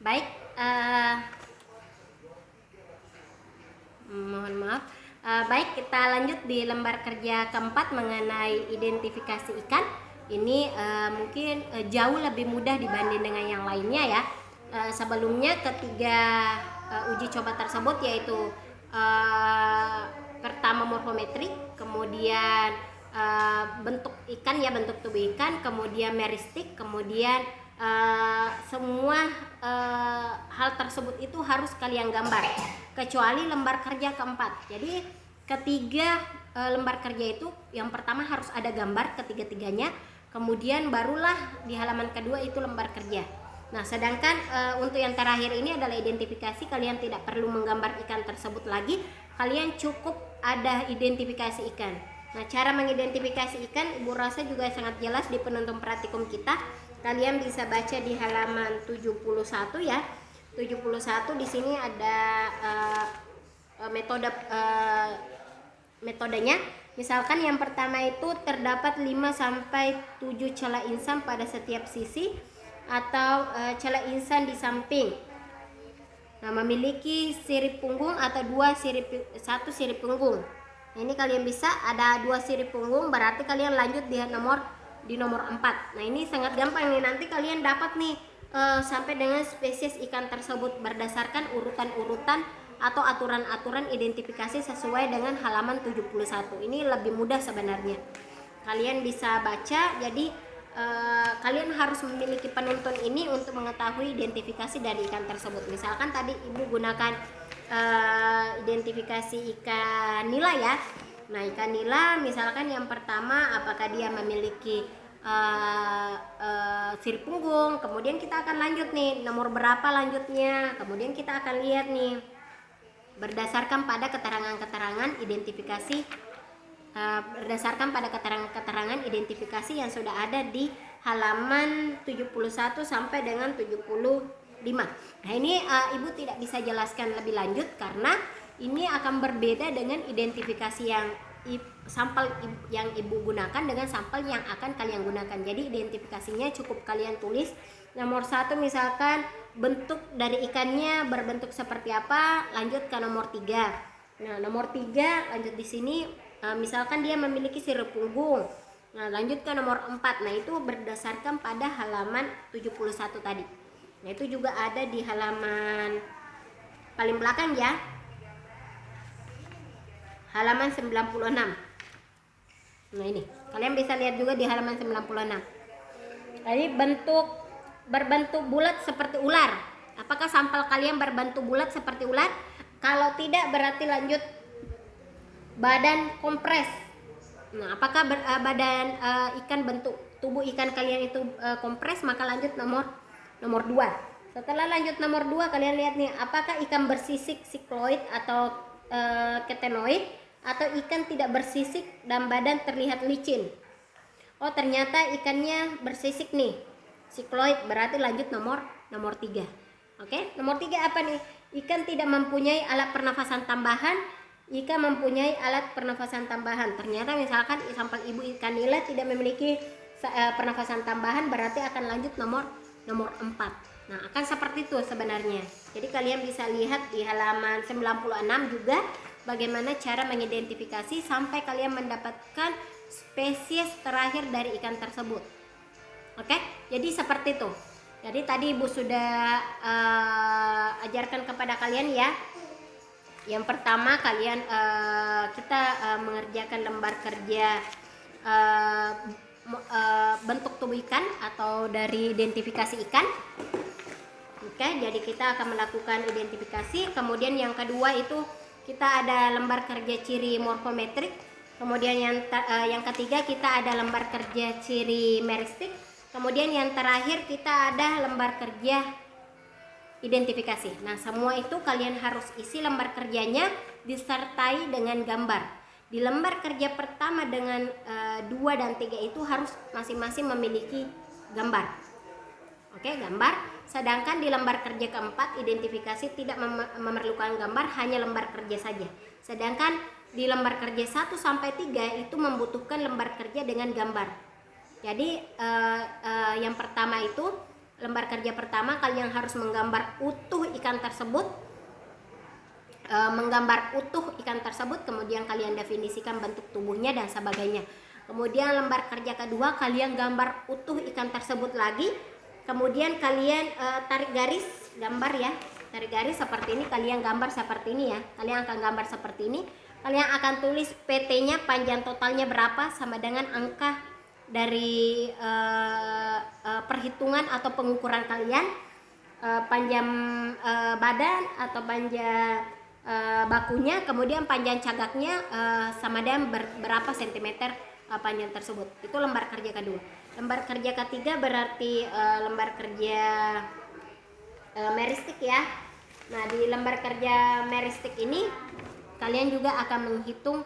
Baik, mohon maaf. Baik, kita lanjut di lembar kerja keempat mengenai identifikasi ikan. Ini mungkin jauh lebih mudah dibanding dengan yang lainnya ya. Sebelumnya ketiga uji coba tersebut yaitu pertama morfometrik, kemudian bentuk ikan ya, bentuk tubuh ikan, kemudian meristik, kemudian semua hal tersebut itu harus kalian gambar kecuali lembar kerja keempat. Jadi ketiga lembar kerja itu yang pertama harus ada gambar ketiga-tiganya, kemudian barulah di halaman kedua itu lembar kerja. Nah, sedangkan untuk yang terakhir ini adalah identifikasi, kalian tidak perlu menggambar ikan tersebut lagi, kalian cukup ada identifikasi ikan. Nah, cara mengidentifikasi ikan Ibu rasa juga sangat jelas di penuntun praktikum kita. Kalian bisa baca di halaman 71 ya. 71 di sini ada metodenya. Misalkan yang pertama itu terdapat 5 sampai 7 celah insan pada setiap sisi atau celah insan di samping. Nah, memiliki sirip punggung atau satu sirip punggung. Nah, ini kalian bisa ada 2 sirip punggung, berarti kalian lanjut di nomor 4. Nah, ini sangat gampang nih, nanti kalian dapat nih sampai dengan spesies ikan tersebut berdasarkan urutan-urutan atau aturan-aturan identifikasi sesuai dengan halaman 71. Ini lebih mudah sebenarnya. Kalian bisa baca, jadi kalian harus memiliki penuntun ini untuk mengetahui identifikasi dari ikan tersebut. Misalkan tadi Ibu gunakan identifikasi ikan nila ya. Nah, ikan nila misalkan yang pertama apakah dia memiliki sirip punggung, kemudian kita akan lanjut nih nomor berapa lanjutnya, kemudian kita akan lihat nih berdasarkan pada keterangan-keterangan identifikasi identifikasi yang sudah ada di halaman 71 sampai dengan 75. Nah, ini Ibu tidak bisa jelaskan lebih lanjut karena ini akan berbeda dengan identifikasi yang sampel yang Ibu gunakan dengan sampel yang akan kalian gunakan. Jadi identifikasinya cukup kalian tulis. Nomor 1 misalkan bentuk dari ikannya berbentuk seperti apa, lanjut ke nomor 3. Nah, nomor 3 lanjut di sini misalkan dia memiliki sirip punggung. Nah, lanjut ke nomor 4. Nah, itu berdasarkan pada halaman 71 tadi. Nah, itu juga ada di halaman paling belakang ya. Halaman 96. Nah, ini kalian bisa lihat juga di halaman 96. Jadi berbentuk bulat seperti ular. Apakah sampel kalian berbentuk bulat seperti ular? Kalau tidak berarti lanjut badan kompres. Nah, apakah badan ikan bentuk tubuh ikan kalian itu kompres, maka lanjut nomor 2. Setelah lanjut nomor 2 kalian lihat nih apakah ikan bersisik sikloid atau ketenoid atau ikan tidak bersisik dan badan terlihat licin. Oh, ternyata ikannya bersisik nih, sikloid, berarti lanjut nomor 3. Oke, nomor 3 apa nih? Ikan tidak mempunyai alat pernafasan tambahan. Ikan mempunyai alat pernafasan tambahan. Ternyata misalkan sampel Ibu ikan nila tidak memiliki pernafasan tambahan, berarti akan lanjut nomor 4. Nah, akan seperti itu sebenarnya. Jadi kalian bisa lihat di halaman 96 juga bagaimana cara mengidentifikasi sampai kalian mendapatkan spesies terakhir dari ikan tersebut. Oke, jadi seperti itu. Jadi tadi Ibu sudah ajarkan kepada kalian ya. Yang pertama kalian kita mengerjakan lembar kerja bentuk tubuh ikan atau dari identifikasi ikan. Oke, jadi kita akan melakukan identifikasi. Kemudian yang kedua itu kita ada lembar kerja ciri morfometrik. Kemudian yang ketiga kita ada lembar kerja ciri meristik. Kemudian yang terakhir kita ada lembar kerja identifikasi. Nah, semua itu kalian harus isi lembar kerjanya disertai dengan gambar. Di lembar kerja pertama dengan 2 dan 3 itu harus masing-masing memiliki gambar. Oke, gambar. Sedangkan di lembar kerja keempat identifikasi tidak memerlukan gambar, hanya lembar kerja saja. Sedangkan di lembar kerja 1 sampai 3 itu membutuhkan lembar kerja dengan gambar. Jadi yang pertama itu lembar kerja pertama kalian harus menggambar utuh ikan tersebut, kemudian kalian definisikan bentuk tubuhnya dan sebagainya. Kemudian lembar kerja kedua kalian gambar utuh ikan tersebut lagi, kemudian kalian tarik garis, gambar ya, tarik garis seperti ini, kalian gambar seperti ini ya, kalian akan gambar seperti ini, kalian akan tulis PT-nya, panjang totalnya berapa, sama dengan angka dari perhitungan atau pengukuran kalian, panjang badan atau panjang bakunya, kemudian panjang cagaknya sama dengan berapa sentimeter panjang tersebut. Itu lembar kerja kedua. Lembar kerja ketiga berarti lembar kerja meristik ya. Nah, di lembar kerja meristik ini kalian juga akan menghitung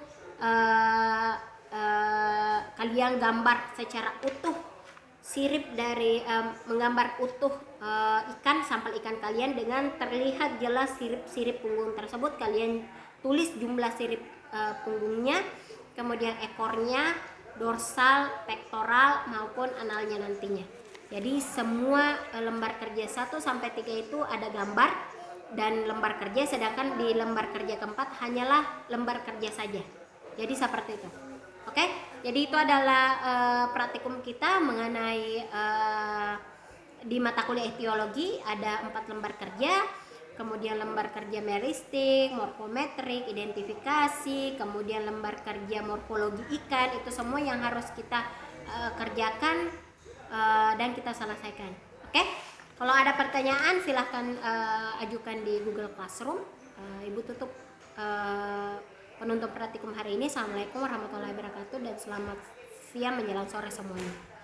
kalian gambar secara utuh sirip dari menggambar utuh ikan, sampel ikan kalian dengan terlihat jelas sirip-sirip punggung tersebut. Kalian tulis jumlah sirip punggungnya, kemudian ekornya, dorsal, pektoral maupun analnya nantinya. Jadi semua lembar kerja 1 sampai 3 itu ada gambar dan lembar kerja, sedangkan di lembar kerja keempat hanyalah lembar kerja saja. Jadi seperti itu. Oke, jadi itu adalah praktikum kita mengenai di mata kuliah etiologi ada 4 lembar kerja, kemudian lembar kerja meristik, morfometrik, identifikasi, kemudian lembar kerja morfologi ikan, itu semua yang harus kita kerjakan dan kita selesaikan. Oke, kalau ada pertanyaan silahkan ajukan di Google Classroom. Ibu tutup penuntut praktikum hari ini. Assalamualaikum warahmatullahi wabarakatuh dan selamat siang menjelang sore semuanya.